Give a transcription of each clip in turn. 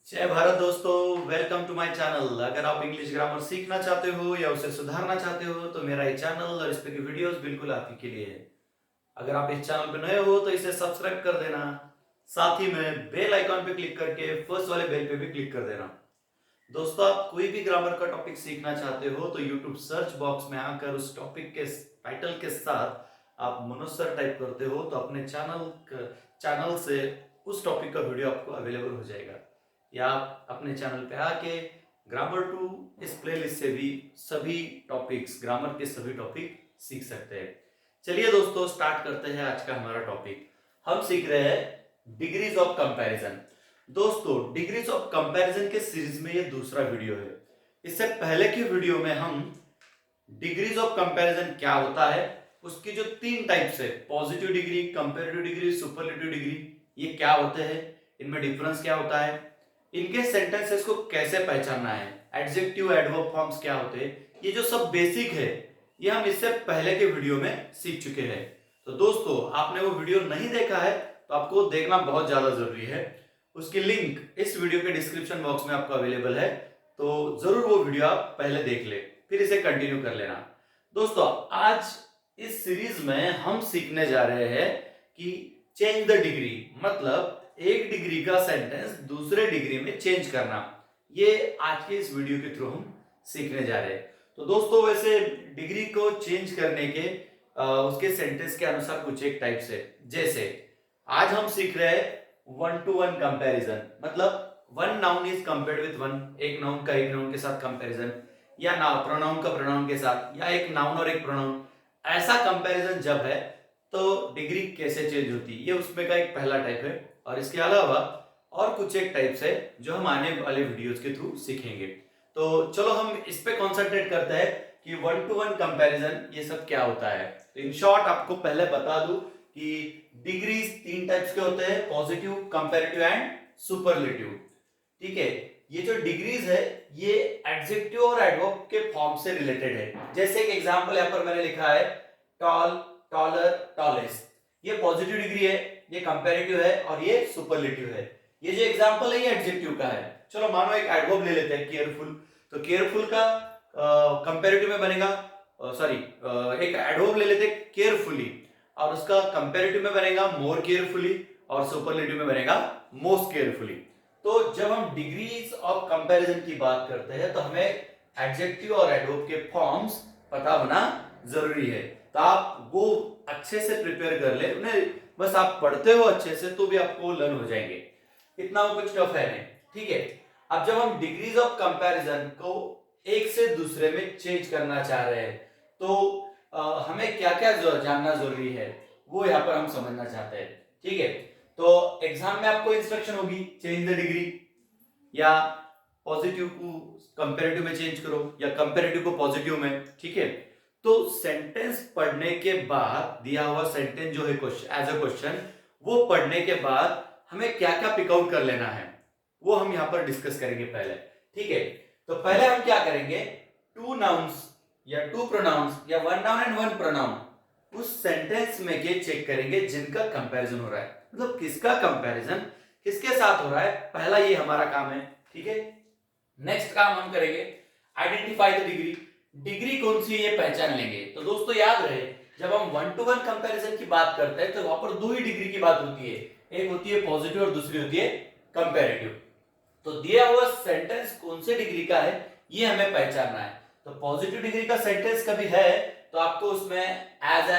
जय भारत दोस्तों, welcome to my channel. अगर आप इंग्लिश ग्रामर सीखना चाहते हो या उसे सुधारना चाहते हो तो मेरा ये चैनल और इस पे की वीडियोस बिल्कुल आप ही के लिए है। अगर आप इस चैनल पे नए हो तो इसे सब्सक्राइब कर देना, साथ ही में बेल आइकॉन पे क्लिक करके फर्स्ट वाले बेल पे भी क्लिक कर देना। दोस्तों, आप कोई भी ग्रामर का टॉपिक सीखना चाहते हो तो यूट्यूब सर्च बॉक्स में आकर उस टॉपिक के टाइटल के साथ आप मनोज सर टाइप करते हो तो अपने चैनल से उस टॉपिक का वीडियो आपको अवेलेबल हो जाएगा, या आप अपने चैनल पे आके ग्रामर टू इस प्लेलिस्ट से भी सभी टॉपिक्स, ग्रामर के सभी टॉपिक सीख सकते हैं। चलिए दोस्तों, स्टार्ट करते हैं आज का हमारा टॉपिक। हम सीख रहे हैं डिग्रीज ऑफ कंपैरिजन। दोस्तों, डिग्रीज ऑफ कंपैरिजन के सीरीज में ये दूसरा वीडियो है। इससे पहले की वीडियो में हम डिग्रीज ऑफ कंपैरिजन क्या होता है, उसकी जो तीन टाइप्स है, positive degree, comparative degree, superlative degree, ये क्या होते हैं, इनमें डिफरेंस क्या होता है, इनके सेंटेंसेस को कैसे पहचानना है, एडजेक्टिव एडवर्ब फॉर्म्स क्या होते हैं, ये जो सब बेसिक है ये हम इससे पहले के वीडियो में सीख चुके हैं। तो दोस्तों, आपने वो वीडियो नहीं देखा है तो आपको देखना बहुत ज्यादा जरूरी है। उसकी लिंक इस वीडियो के डिस्क्रिप्शन बॉक्स में आपको अवेलेबल है, तो जरूर वो वीडियो आप पहले देख ले, फिर इसे कंटिन्यू कर लेना। दोस्तों, आज इस सीरीज में हम सीखने जा रहे हैं कि चेंज द डिग्री, मतलब एक डिग्री का सेंटेंस दूसरे डिग्री में चेंज करना। ये आज के इस वीडियो के थ्रू हम सीखने जा रहे हैं। तो दोस्तों, वैसे डिग्री को चेंज करने के उसके सेंटेंस के अनुसार कुछ एक टाइप से, जैसे आज हम सीख रहे हैं वन टू वन कंपैरिजन, मतलब one noun is compared with one, एक नाउन का एक नाउन के साथ कंपैरिजन, या ना प्रोनाउन का प्रोनाउन के साथ, या एक नाउन और एक प्रोनाउन, ऐसा कंपैरिजन जब है तो डिग्री कैसे चेंज होती है, ये उसमें का एक पहला टाइप है। और इसके अलावा और कुछ एक टाइप्स है जो हम आने वाले वीडियोस के थ्रू सीखेंगे। तो चलो हम इस पे कॉन्सेंट्रेट करते हैं कि वन टू वन कंपैरिजन ये सब क्या होता है। तो इन शॉर्ट आपको पहले बता दूं कि डिग्रीज तीन टाइप्स के होते हैं, पॉजिटिव, कंपैरेटिव एंड सुपरलेटिव। ठीक है, ये जो डिग्रीज है ये एडजेक्टिव और एडवर्ब के फॉर्म से रिलेटेड है। जैसे एक एग्जांपल यहां पर मैंने लिखा है, टॉल, टॉलर, टॉलेस्ट, ये पॉजिटिव डिग्री है, ये कंपैरेटिव है और ये सुपरलेटिव है। ये जो एग्जांपल है ये एडजेक्टिव का है। चलो मानो एक एडवर्ब ले लेते हैं, केयरफुल। तो केयरफुल का कंपैरेटिव में बनेगा, सॉरी, एक एडवर्ब ले लेते हैं केयरफुली, और उसका कंपैरेटिव में बनेगा मोर केयरफुली, और सुपरलेटिव में बनेगा मोस्ट केयरफुली। तो जब हम डिग्रीज ऑफ कंपैरिजन की बात करते हैं तो हमें एडजेक्टिव और एडवर्ब के फॉर्म्स पता होना जरूरी है। तो आप वो अच्छे से प्रिपेयर कर ले, उन्हें बस आप पढ़ते हो अच्छे से तो भी आपको लर्न हो जाएंगे, इतना वो कुछ टफ है नहीं। ठीक है, अब जब हम डिग्रीज ऑफ कंपैरिजन को एक से दूसरे में चेंज करना चाह रहे हैं तो हमें क्या क्या जानना जरूरी है वो यहाँ पर हम समझना चाहते हैं। ठीक है, तो एग्जाम में आपको इंस्ट्रक्शन होगी चेंज द डिग्री, या पॉजिटिव को कंपैरेटिव में चेंज करो, या कंपैरेटिव को पॉजिटिव में। ठीक है, तो सेंटेंस पढ़ने के बाद, दिया हुआ सेंटेंस जो है एज अ क्वेश्चन, वो पढ़ने के बाद हमें क्या क्या पिक आउट कर लेना है वो हम यहां पर डिस्कस करेंगे पहले। ठीक है, तो पहले हम क्या करेंगे, टू नाउन्स या टू प्रोनाउंस या one noun and one pronoun उस सेंटेंस में के चेक करेंगे जिनका कंपैरिजन हो रहा है, मतलब किसका कंपैरिजन किसके साथ हो रहा है, पहला ये हमारा काम है। ठीक है, नेक्स्ट काम हम करेंगे आइडेंटिफाई द डिग्री, डिग्री कौन सी है ये पहचान लेंगे। तो दोस्तों याद रहे, जब हम वन टू वन कंपैरिजन की बात करते हैं तो वहां पर दो ही डिग्री की बात होती है, एक होती है पॉजिटिव और दूसरी होती है कंपैरेटिव। तो दिया हुआ सेंटेंस कौन से डिग्री का है ये हमें पहचानना है। तो पॉजिटिव डिग्री का सेंटेंस कभी है तो आपको उसमें एज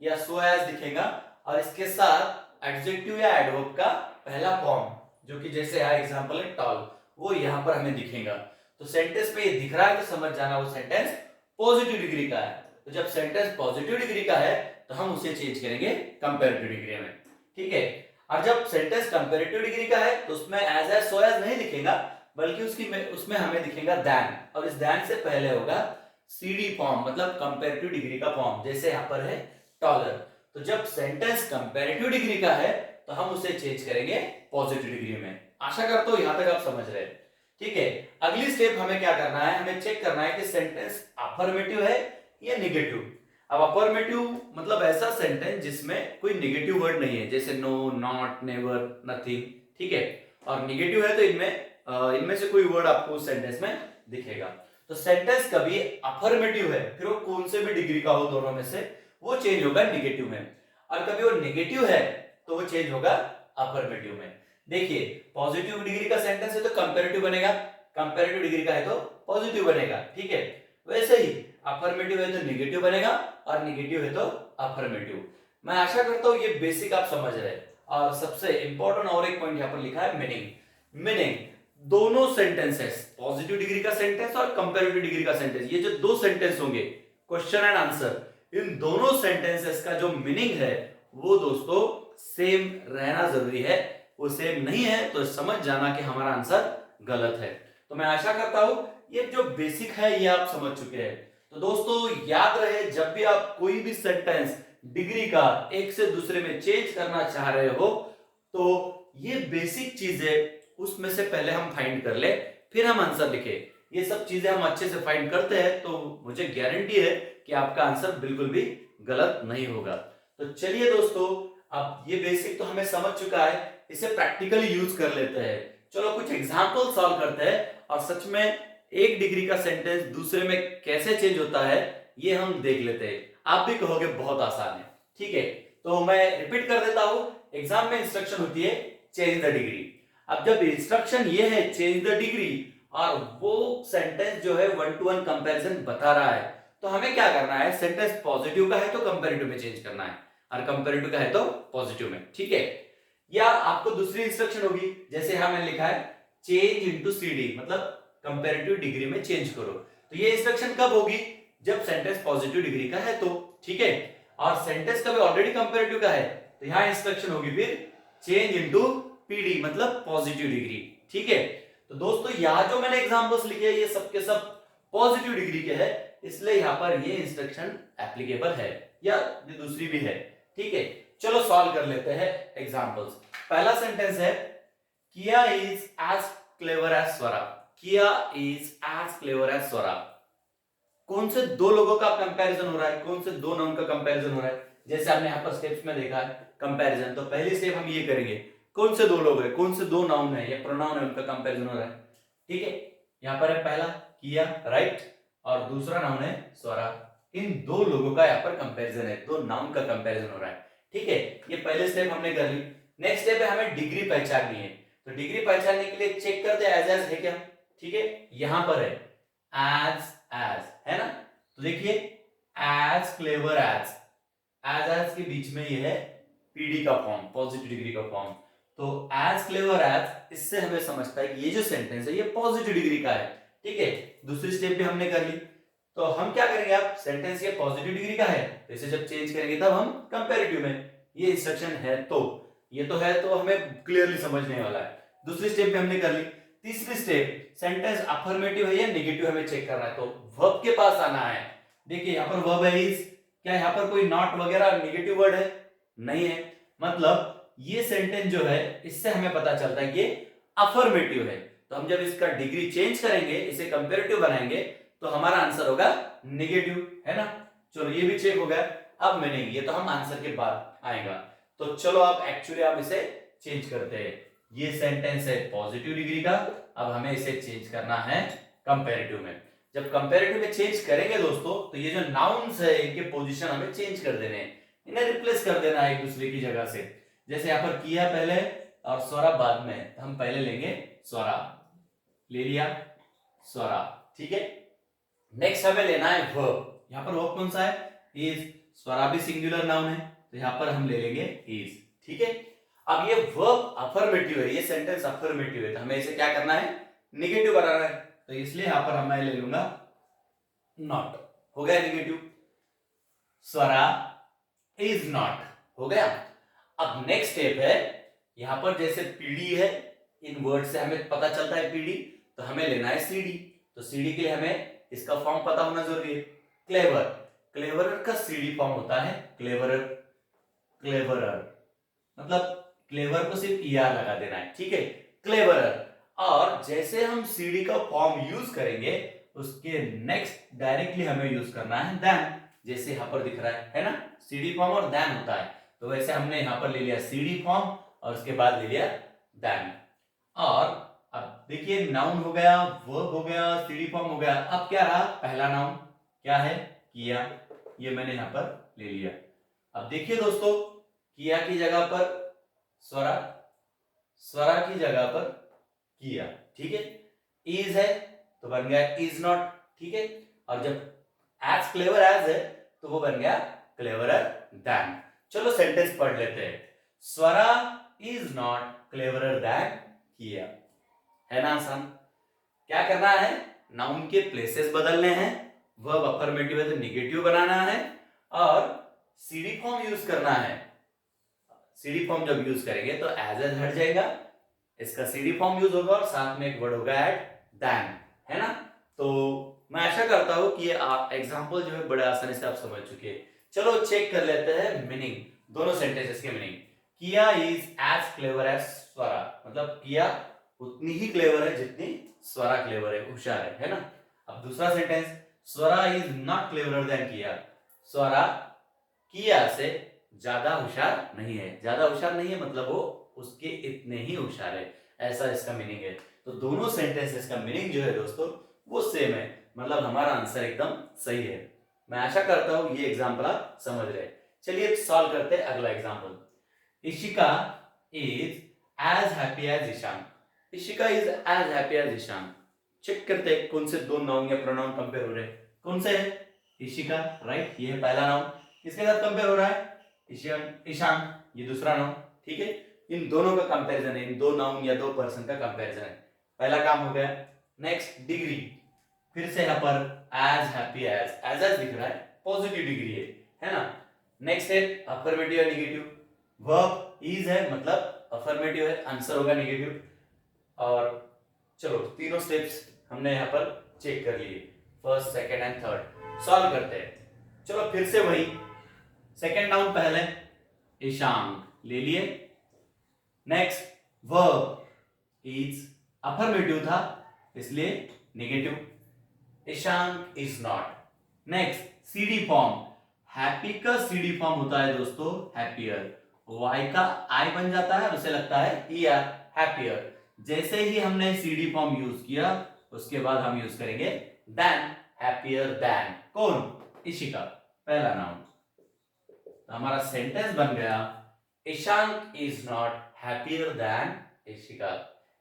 या सो एज दिखेगा, और इसके साथ एडजेक्टिव या एडवर्ब का पहला फॉर्म, जो कि जैसे है एग्जांपल है टॉल, वो यहां पर हमें दिखेगा। तो सेंटेंस में ये दिख रहा है तो समझ जाना वो सेंटेंस पॉजिटिव डिग्री का है। तो जब सेंटेंस पॉजिटिव डिग्री का है तो हम उसे चेंज करेंगे कंपैरेटिव डिग्री में। ठीक है, और जब सेंटेंस कंपैरेटिव डिग्री का है तो उसमें एज सो एज नहीं दिखेगा, बल्कि उसमें हमें दिखेगा दैन, और इस दैन से पहले होगा सीडी फॉर्म, मतलब कंपैरेटिव डिग्री का फॉर्म, जैसे यहां पर है टॉलर। तो जब सेंटेंस कंपैरेटिव डिग्री का है तो हम उसे चेंज करेंगे पॉजिटिव डिग्री में। आशा करता हूं यहां तक आप समझ रहे हैं। ठीक है, अगली स्टेप हमें क्या करना है, हमें चेक करना है कि सेंटेंस अफर्मेटिव है या नेगेटिव। अब अफर्मेटिव मतलब ऐसा सेंटेंस जिसमें कोई नेगेटिव वर्ड नहीं है, जैसे नो, नॉट, नेवर, नथिंग। ठीक है, और नेगेटिव है तो इनमें इनमें से कोई वर्ड आपको उस सेंटेंस में दिखेगा। तो सेंटेंस कभी अफर्मेटिव है, फिर वो कौन से भी डिग्री का हो दोनों में से, वो चेंज होगा निगेटिव में, और कभी वो नेगेटिव है तो वो चेंज होगा अफर्मेटिव में। देखिए, पॉजिटिव डिग्री का सेंटेंस है तो कंपैरेटिव बनेगा, कंपैरेटिव डिग्री का है तो पॉजिटिव बनेगा, ठीक है। वैसे ही अफर्मेटिव है तो नेगेटिव बनेगा, और नेगेटिव है तो अफर्मेटिव। मैं आशा करता हूं ये बेसिक आप समझ रहे हैं। और सबसे इंपॉर्टेंट और एक पॉइंट यहाँ पर लिखा है मीनिंग। मीनिंग दोनों सेंटेंसेस, पॉजिटिव डिग्री का सेंटेंस और कंपैरेटिव डिग्री का सेंटेंस, ये जो दो सेंटेंस होंगे क्वेश्चन एंड आंसर, इन दोनों सेंटेंसेस का जो मीनिंग है वो दोस्तों सेम रहना जरूरी है। वो सेम नहीं है तो समझ जाना कि हमारा आंसर गलत है। तो मैं आशा करता हूं ये जो बेसिक है ये आप समझ चुके हैं। तो दोस्तों याद रहे, जब भी आप कोई भी सेंटेंस डिग्री का एक से दूसरे में चेंज करना चाह रहे हो तो ये बेसिक चीजें उसमें से पहले हम फाइंड कर ले, फिर हम आंसर लिखे। ये सब चीजें हम अच्छे से फाइंड करते हैं तो मुझे गारंटी है कि आपका आंसर बिल्कुल भी गलत नहीं होगा। तो चलिए दोस्तों, अब ये बेसिक तो हमें समझ चुका है, इसे प्रैक्टिकली यूज कर लेते हैं। चलो कुछ एग्जाम्पल सॉल्व करते हैं और सच में एक डिग्री का सेंटेंस दूसरे में कैसे चेंज होता है ये हम देख लेते हैं। आप भी कहोगे बहुत आसान है, ठीक है। तो मैं रिपीट कर देता हूं। एग्जाम में इंस्ट्रक्शन होती है चेंज द डिग्री। अब जब इंस्ट्रक्शन ये है चेंज द डिग्री और वो सेंटेंस जो है 1-to-1 कंपैरिजन बता रहा है, तो हमें क्या करना है, सेंटेंस पॉजिटिव का है तो कंपैरेटिव में चेंज करना है, और कंपैरेटिव का है तो पॉजिटिव में, ठीक है। या आपको दूसरी इंस्ट्रक्शन होगी, जैसे यहां मैंने लिखा है चेंज इनटू सीडी, मतलब कंपैरेटिव डिग्री में चेंज करो। तो ये इंस्ट्रक्शन कब होगी, जब सेंटेंस पॉजिटिव डिग्री का है तो, ठीक है। और सेंटेंस कभी ऑलरेडी कंपैरेटिव का है तो यहां इंस्ट्रक्शन होगी फिर चेंज इनटू पीडी, मतलब पॉजिटिव डिग्री, ठीक है। तो दोस्तों यहां जो मैंने एग्जांपल्स लिखे हैं ये सब के सब पॉजिटिव डिग्री के हैं, इसलिए यहां पर ये इंस्ट्रक्शन एप्लीकेबल है, या ये दूसरी भी है, ठीक है। चलो सॉल्व कर लेते हैं एग्जांपल्स। पहला सेंटेंस है किया इज एज क्लेवर एज स्वरा। किया इज एज क्लेवर एज स्वरा। कौन से दो लोगों का कंपैरिजन हो रहा है, कौन से दो नाउन का कंपैरिजन हो रहा है, जैसे आपने यहाँ पर स्टेप्स में देखा है कंपैरिजन। तो पहली स्टेप हम ये करेंगे, कौन से दो लोग हैं, कौन से दो नाउन है या प्रोनाउन है, उनका कंपैरिजन हो रहा है, ठीक है। यहाँ पर है पहला किया, राइट, और दूसरा नाउन है स्वरा। इन दो लोगों का यहाँ पर कंपैरिजन है, दो नाउन का कंपैरिजन हो रहा है, ठीक है। ये पहले स्टेप हमने कर ली। नेक्स्ट स्टेप है हमें डिग्री पहचाननी है। तो डिग्री पहचानने के लिए चेक करते हैं एज है क्या, ठीक है। यहां पर है एज है ना, तो देखिए एज क्लेवर एज के बीच में ये है पीडी का फॉर्म, पॉजिटिव डिग्री का फॉर्म। तो एज क्लेवर एज, इससे हमें समझता है कि ये जो सेंटेंस है ये पॉजिटिव डिग्री का है, ठीक है। दूसरी स्टेप भी हमने कर ली। तो हम क्या करेंगे, आप सेंटेंस ये पॉजिटिव डिग्री का है तो इसे जब चेंज करेंगे तब हम कंपैरेटिव में, ये इंस्ट्रक्शन है तो, ये तो है तो हमें क्लियरली समझने वाला है। दूसरी स्टेप भी हमने कर ली। तीसरी स्टेप सेंटेंस अफर्मेटिव है या नेगेटिव हमें चेक करना है, तो वर्ब के पास आना है। देखिए यहाँ पर वर्ब है इज, क्या यहाँ पर कोई नॉट वगैरह नेगेटिव वर्ड है, नहीं है, मतलब ये सेंटेंस जो है इससे हमें पता चलता है कि ये अफर्मेटिव है। तो हम जब इसका डिग्री चेंज करेंगे, इसे कंपैरेटिव बनाएंगे, तो हमारा आंसर होगा नेगेटिव, है ना। चलो ये भी चेक हो गया। अब मीनिंग, ये तो हम आंसर के बाद आएगा। तो चलो अब एक्चुअली आप इसे चेंज करते हैं। ये सेंटेंस है पॉजिटिव डिग्री का, अब हमें इसे चेंज करना है कंपैरेटिव में। जब कंपैरेटिव में चेंज करेंगे दोस्तों, तो ये जो नाउन्स है इनके पोजीशन हमें चेंज कर देने हैं, इन्हें रिप्लेस कर देना है एक दूसरे की जगह से। जैसे यहाँ पर किया पहले और स्वरा बाद में, हम पहले लेंगे स्वरा, ले लिया स्वरा, ठीक है। नेक्स्ट हमें लेना है वर्ब। यहाँ पर वर्ब कौन सा है, इज। स्वरा भी सिंगुलर नाउन है तो यहाँ पर हम ले लेंगे इज, ठीक है। अब ये वर्ब अफर्मेटिव है, ये सेंटेंस अफर्मेटिव है, तो हमें इसे क्या करना है, नेगेटिव बनाना है। तो इसलिए यहां पर मैं ले लूंगा नॉट, हो गया नेगेटिव। स्वरा इज नॉट, हो गया। अब नेक्स्ट स्टेप है, यहां पर जैसे पीडी है, इन वर्ड से हमें पता चलता है पीडी, तो हमें लेना है सीडी। तो सीडी के लिए हमें इसका फॉर्म पता होना जरूरी है, क्लेवर। क्लेवरर का सीडी फॉर्म होता है क्लेवरर, क्लेवरर मतलब क्लेवर को सिर्फ ईआर लगा देना है, ठीक है, क्लेवरर। और जैसे हम सीडी का फॉर्म यूज करेंगे, उसके नेक्स्ट डायरेक्टली हमें यूज करना है देन, जैसे यहां पर दिख रहा है ना, सीडी फॉर्म और देन होता है। तो वैसे हमने यहां पर ले लिया सीडी फॉर्म और उसके बाद ले लिया देन। और अब देखिए नाउन हो गया, वर्ब हो गया, सीडी फॉर्म हो गया। अब क्या रहा? पहला नाउन क्या है? किया। ये मैंने यहां पर ले लिया। अब देखिए दोस्तों, किया की जगह पर स्वरा, स्वरा की जगह पर किया, ठीक है। इज है तो बन गया इज नॉट, ठीक है। और जब एज क्लेवर एज है तो वो बन गया क्लेवरर देन। चलो सेंटेंस पढ़ लेते हैं। स्वरा इज नॉट क्लेवरर देन किया। है ना आसान? क्या करना है? नाउन के प्लेसेस बदलने हैं, वर्ब अफर्मेटिव है तो नेगेटिव बनाना है, और सीडी फॉर्म यूज करना है। सीडी फॉर्म जब यूज करेंगे तो एज हट जाएगा, इसका सीडी फॉर्म यूज होगा, और साथ में एक वर्ड होगा एट देन। है ना? तो मैं आशा करता हूं कि ये आप एग्जांपल जो है बड़े आसानी से आप समझ चुके हैं। चलो चेक कर लेते हैं मीनिंग, दोनों सेंटेंसेस के मीनिंग। किया इज एज क्लेवर एज स्वरा, मतलब किया उतनी ही क्लेवर है जितनी स्वरा क्लेवर है, होशियार है ना? अब दूसरा sentence, Swara is not cleverer than Kiya, Swara किया से ज्यादा होशियार नहीं है। ज्यादा होशियार नहीं है मतलब वो उसके इतने ही होशियार है, ऐसा इसका मीनिंग है। तो दोनों सेंटेंसेस का मीनिंग जो है दोस्तों वो सेम है, मतलब हमारा आंसर एकदम सही है। मैं आशा करता हूं ये एग्जांपल आप समझ रहे। चलिए सॉल्व करते हैं अगला example. Ishika is as happy as Ishaan. Ishika is as happy as Ishaan. Check करते हैं कौन से दो नाउन या प्रोनाउन कंपेयर हो रहे हैं। कौन से है? इशिका, राइट, ये है पहला नाउन। किसके साथ कंपेयर हो रहा है? ईशान, ईशान ये दूसरा नाउन, ठीक है। इन दोनों का कंपैरिजन है, इन दो नाउन या दो पर्सन का कंपैरिजन है। पहला काम हो गया। नेक्स्ट डिग्री, फिर से यहां पर एज हैप्पी एज एज दिख रहा है, पॉजिटिव डिग्री है ना? नेक्स्ट है अफर्मेटिव या नेगेटिव। वर्ब इज है मतलब अफर्मेटिव है, आंसर होगा नेगेटिव। और चलो तीनों स्टेप्स हमने यहां पर चेक कर लिए, first second and third. Solve करते हैं। चलो फिर से वही, सेकंड नाउन पहले ईशांक ले लिए। नेक्स्ट वर्ब इज अफर्मेटिव था इसलिए negative, Ishank is not. Next CD form, happy का सीडी फॉर्म होता है दोस्तों हैप्पियर, वाई का आई बन जाता है और उसे लगता है ईआर, हैप्पियर। जैसे ही हमने सीडी फॉर्म यूज किया उसके बाद हम यूज करेंगे देन, हैप्पियर देन। कौन? इशिका, पहला नाउन। हमारा सेंटेंस बन गया Ishank is not happier than Ishika.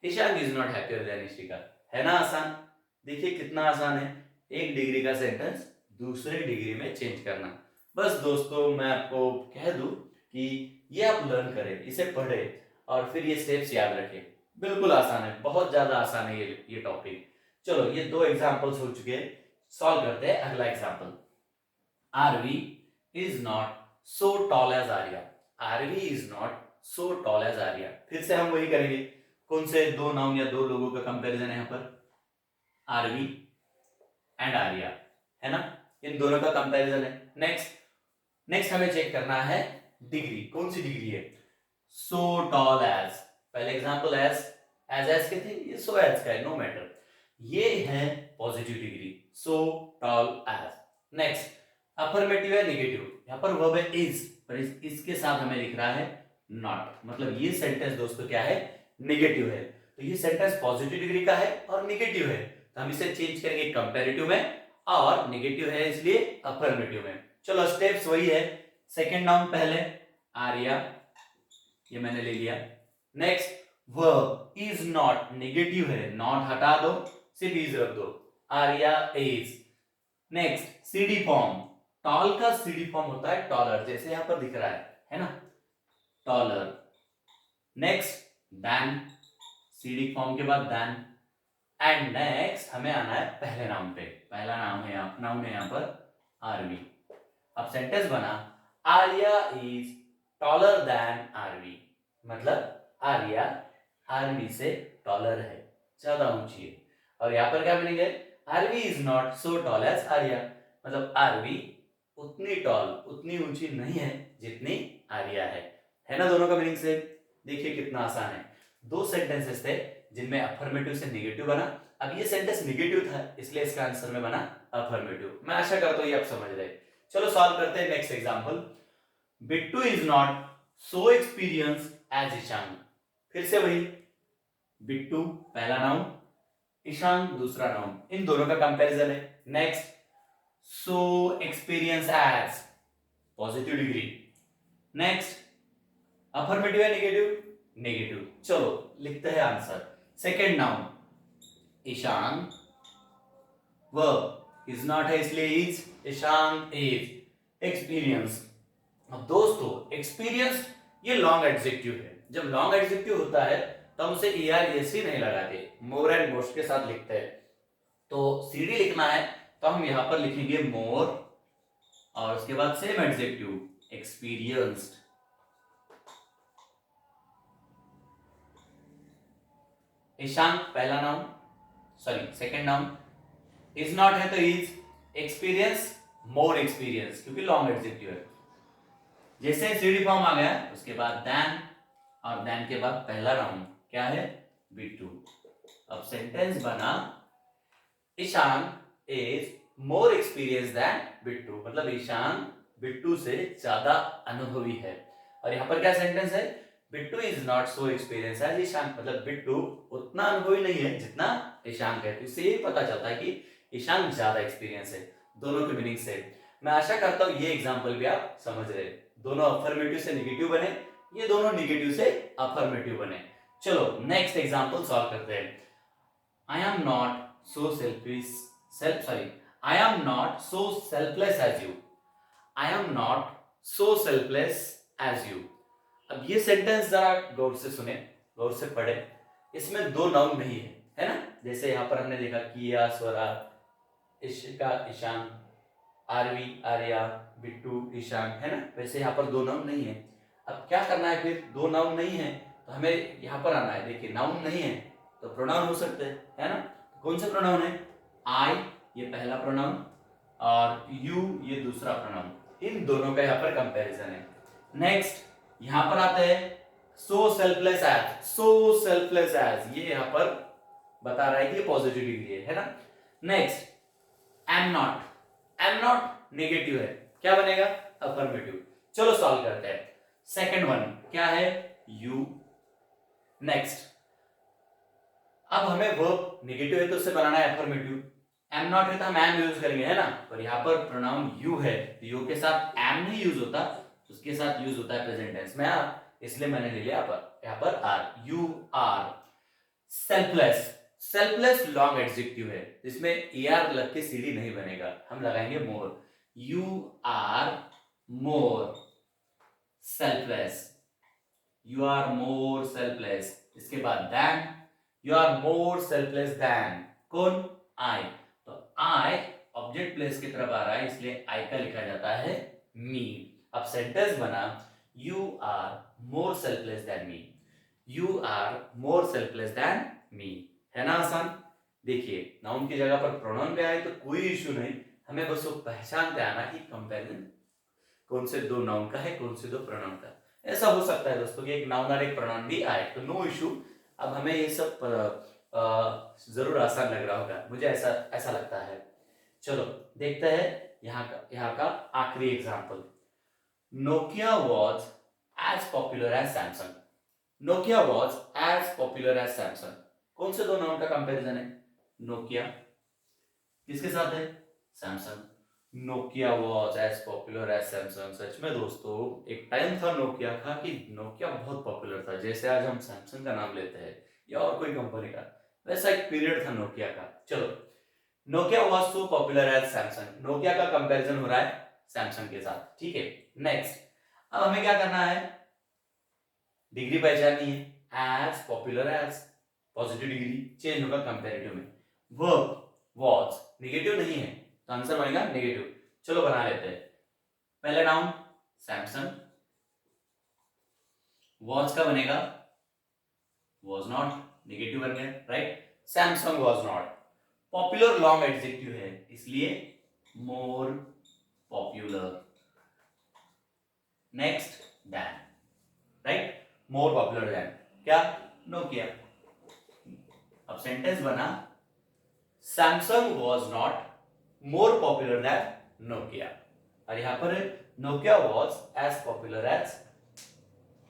Ishank is not happier than Ishika. है ना आसान? देखिए कितना आसान है, एक डिग्री का सेंटेंस दूसरे डिग्री में चेंज करना। बस दोस्तों मैं आपको कह दूं कि ये आप लर्न करें, इसे पढ़ें और फिर ये स्टेप्स याद रखें। बिल्कुल आसान है, बहुत ज्यादा आसान है ये टॉपिक। चलो ये दो एग्जांपल्स हो चुके हैं, सॉल्व करते हैं अगला example. Aarvi is not so tall as Arya. Arvi is not so tall as Arya. फिर से हम वही करेंगे, कौन से दो नाउन या दो लोगों का कंपैरिजन है यहाँ पर? आरवी एंड आर्या, है ना? इन दोनों का कंपैरिजन है। नेक्स्ट हमें चेक करना है डिग्री, कौन सी डिग्री है? so tall as, पहले एग्जांपल एज के थे, ये so as का है, नो मैटर। ये है positive degree, so tall as। Next affirmative है नेगेटिव, यहां पर वर्ब है इज, पर इसके साथ हमें लिख रहा है नॉट, मतलब ये सेंटेंस दोस्तों क्या है? नेगेटिव है। तो ये सेंटेंस पॉजिटिव डिग्री का है और नेगेटिव है, तो हम इसे चेंज करेंगे कंपैरेटिव में, और नेगेटिव है इसलिए अफर्मेटिव में। चलो स्टेप्स वही है, सेकंड नाउन पहले आर्या, ये मैंने ले लिया। Next verb is not, negative है, नॉट हटा दो, सिर्फ इज रख दो, Arya is. Next CD form, tall का सीडी फॉर्म होता है टॉलर, जैसे यहां पर दिख रहा है ना, taller. Next than, CD form के बाद देन। एंड नेक्स्ट हमें आना है पहले नाउन पे, पहला नाउन है यहां पर आरवी। अब सेंटेंस बना Arya is taller than Aarvi, मतलब आर्या आरवी से टॉलर है, ज्यादा ऊंची है। और यहां पर क्या मीनिंग है? Aarvi is not so tall as Arya, मतलब आरवी उतनी टॉल, उतनी ऊंची नहीं है जितनी आर्या है ना? दोनों का मीनिंग से देखिए कितना आसान है। दो सेंटेंसेस थे जिनमें अफर्मेटिव से नेगेटिव बना, अब ये सेंटेंस नेगेटिव था इसलिए इसका आंसर में बना अफर्मेटिव। मैं आशा करता हूं ये आप समझ रहे। चलो सॉल्व करते हैं next example. Bittu is not so experience as Ishaan, फिर से वही, बिट्टू पहला नाउन, ईशान दूसरा नाउन, इन दोनों का कंपैरिजन है। Next, so experience as positive degree. Next, affirmative है नेगेटिव, नेगेटिव। चलो लिखते हैं answer. Second noun Ishaan, verb is not है इसलिए इज, ईशान इज। एक्सपीरियंस, अब दोस्तों एक्सपीरियंस ये लॉन्ग एडजेक्टिव है। जब लॉन्ग एडजेक्टिव होता है तो हम उसे er es नहीं लगाते, मोर एंड मोस्ट के साथ लिखते हैं। तो cd लिखना है तो हम यहां पर लिखेंगे मोर और उसके बाद सेम एडजेक्टिव एक्सपीरियंस्ड। ईशान पहला noun, sorry second noun, is not है तो इज, एक्सपीरियंस मोर एक्सपीरियंस क्योंकि लॉन्ग एडजेक्टिव है। जैसे सीडी फॉर्म आ गया उसके बाद देन, और देन के बाद पहला नाउन क्या है, बिट्टू। अब सेंटेंस बना Ishaan is more experience than Bittu, मतलब ईशान बिट्टू से ज्यादा अनुभवी है। और यहाँ पर क्या सेंटेंस है, Bittu is not so experience as Ishaan, मतलब बिट्टू उतना अनुभवी नहीं है जितना ईशान का है। तो इससे ये पता चलता है कि ईशान ज्यादा एक्सपीरियंस है। दोनों के मीनिंग से मैं आशा करता हूं ये एग्जांपल भी आप समझ रहे हैं। दोनों अफर्मेटिव से नेगेटिव बने, ये दोनों नेगेटिव से अफर्मेटिव बने। चलो नेक्स्ट एग्जांपल सॉल्व करते हैं। I am not so selfish, I am not so selfless as you, I am not so selfless as you. अब ये सेंटेंस जरा गौर से सुने, गौर से पढ़े। इसमें दो नाउन नहीं है ना। जैसे यहां पर हमने देखा किया, स्वरा, इशिका, ईशान, आरवी, आर्या, बिट्टू, ईशान, है ना। वैसे यहाँ पर दो नाउन नहीं है। अब क्या करना है फिर, दो नाउन नहीं है तो हमें यहाँ पर आना है। देखिए नाउन नहीं है तो प्रोनाउन हो सकते हैं, है ना। कौन से प्रोनाउन है, आई ये पहला प्रोनाउन और यू ये दूसरा प्रोनाउन, इन दोनों का यहाँ पर कंपैरिजन है। नेक्स्ट यहाँ पर आते हैं सो सेल्फलेस एज, सो सेल्फलेस एज, ये यहाँ पर बता रहा है कि ये पॉजिटिव डिग्री है ना। Next am not, am not negative है, क्या बनेगा, अफर्मेटिव। चलो सॉल्व करते हैं। सेकंड वन क्या है, यू। नेक्स्ट, अब हमें वर्ब नेगेटिव है तो उसे बनाना है अफर्मेटिव। एम नॉट है तो हम एम यूज करेंगे, है ना। पर यहाँ पर प्रोनाउन यू है तो यू के साथ एम नहीं यूज होता, उसके साथ यूज होता है प्रेजेंट टेंस में आर, इसलिए मैंने ले लिया यहाँ पर are. You are selfless, selfless long adjective है, इसमें er लग के सीडी नहीं बनेगा, हम लगाएंगे more. You are more selfless, you are more selfless. इसके बाद then, you are more selfless then, कौन, आई। तो आई ऑब्जेक्ट प्लेस की तरफ आ रहा है इसलिए आई का लिखा जाता है मी। अब सेंटेंस बना you are more selfless than me, you are more selfless than me, है ना आसान। देखिए नाउन की जगह पर प्रोनाउन पे आए तो कोई इश्यू नहीं, हमें बस वो पहचानते आना कि कंपैरिजन कौन से दो नाउन का है, कौन से दो प्रोनाउन का। ऐसा हो सकता है दोस्तों कि एक नाउन और एक प्रोनाउन भी आए तो नो इशू। अब हमें ये सब जरूर आसान लग रहा होगा, मुझे ऐसा लगता है। चलो देखते हैं यहाँ का आखिरी example. Nokia was as popular as Samsung, Nokia was as popular as Samsung. कौन से दो नाउन का कंपैरिजन है, नोकिया किसके साथ है, Samsung. Nokia was as popular as Samsung. सच में दोस्तों एक टाइम था नोकिया का कि नोकिया बहुत पॉपुलर था, जैसे आज हम सैमसंग का नाम लेते हैं या और कोई कंपनी का, वैसा एक पीरियड था नोकिया का। चलो Nokia was so popular as Samsung, Nokia का कंपैरिजन हो रहा है सैमसंग के साथ, ठीक है। नेक्स्ट अब हमें क्या करना है, डिग्री पहचाननी है। As popular as positive degree, change होगा कंपैरेटिव में। वर्ब वॉज नेगेटिव नहीं है तो आंसर बनेगा नेगेटिव। चलो बना लेते हैं। पहला नाउन सैमसंग, वॉज का बनेगा वॉज नॉट, नेगेटिव बन गया, right. Samsung was not, popular long adjective है इसलिए more popular. Next than, right, more popular than क्या, नोकिया। अब सेंटेंस बना Samsung was not more popular than Nokia, और यहां पर Nokia was as popular as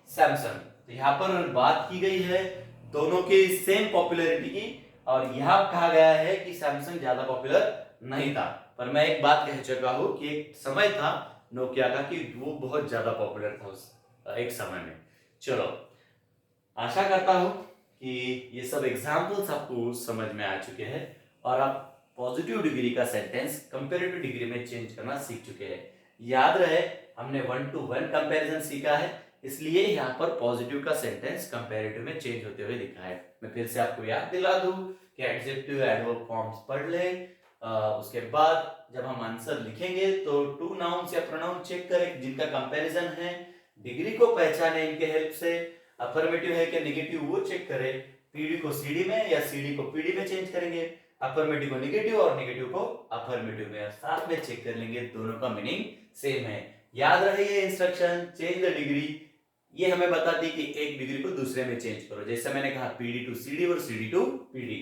Samsung. तो यहां पर बात की गई है दोनों की सेम पॉपुलैरिटी की, और यह कहा गया है कि सैमसंग ज्यादा पॉपुलर नहीं था। पर मैं एक बात कह चुका हूं कि एक समय था नोकिया का कि वो बहुत ज्यादा पॉपुलर था उस एक समय में। चलो, आशा करता हूं कि ये सब एग्जाम्पल्स आपको समझ में आ चुके हैं और आप पॉजिटिव डिग्री का सेंटेंस कंपैरेटिव डिग्री में चेंज करना सीख चुके हैं। याद रहे, हमने 1 to 1 कंपैरिजन सीखा है, इसलिए यहाँ पर पॉजिटिव का सेंटेंस कंपैरेटिव में चेंज होते हुए दिखा है। मैं फिर से आपको याद दिला दूं कि एडजेक्टिव एडवर्ब फॉर्म्स पढ़ लें। उसके बाद जब हम आंसर लिखेंगे तो टू नाउन्स या प्रोनाउन चेक करें जिनका कंपैरिजन है, डिग्री को पहचाने इनके हेल्प से, अफर्मेटिव है कि नेगेटिव वो चेक करें, पीडी को सीडी में या सीडी को पीडी में चेंज करेंगे, अफर्मेटिव को नेगेटिव और नेगेटिव को अफर्मेटिव में, साथ में चेक कर लेंगे दोनों का मीनिंग सेम है। याद रहे ये इंस्ट्रक्शन, चेंज द डिग्री, ये हमें बताती कि एक डिग्री को दूसरे में चेंज करो, जैसे मैंने कहा पीडी टू सीडी और सीडी टू पीडी,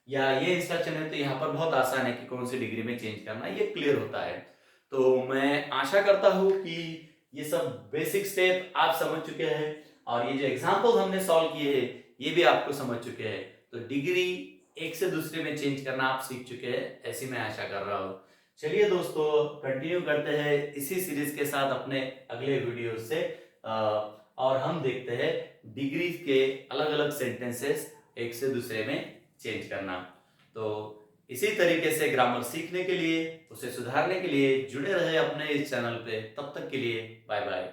या ये इंस्ट्रक्शन है तो यहाँ पर बहुत आसान है कि कौन सी डिग्री में चेंज करना, ये क्लियर होता है। तो मैं आशा करता हूं कि ये सब बेसिक स्टेप आप समझ चुके हैं और ये जो एग्जाम्पल हमने सॉल्व किए हैं ये भी आपको समझ चुके हैं। तो डिग्री एक से दूसरे में चेंज करना आप सीख चुके हैं, ऐसी मैं आशा कर रहा हूँ। चलिए दोस्तों, कंटिन्यू करते हैं इसी सीरीज के साथ अपने अगले वीडियो से, और हम देखते हैं डिग्री के अलग अलग सेंटेंसेस एक से दूसरे में चेंज करना। तो इसी तरीके से ग्रामर सीखने के लिए, उसे सुधारने के लिए जुड़े रहे अपने इस चैनल पे। तब तक के लिए बाय बाय।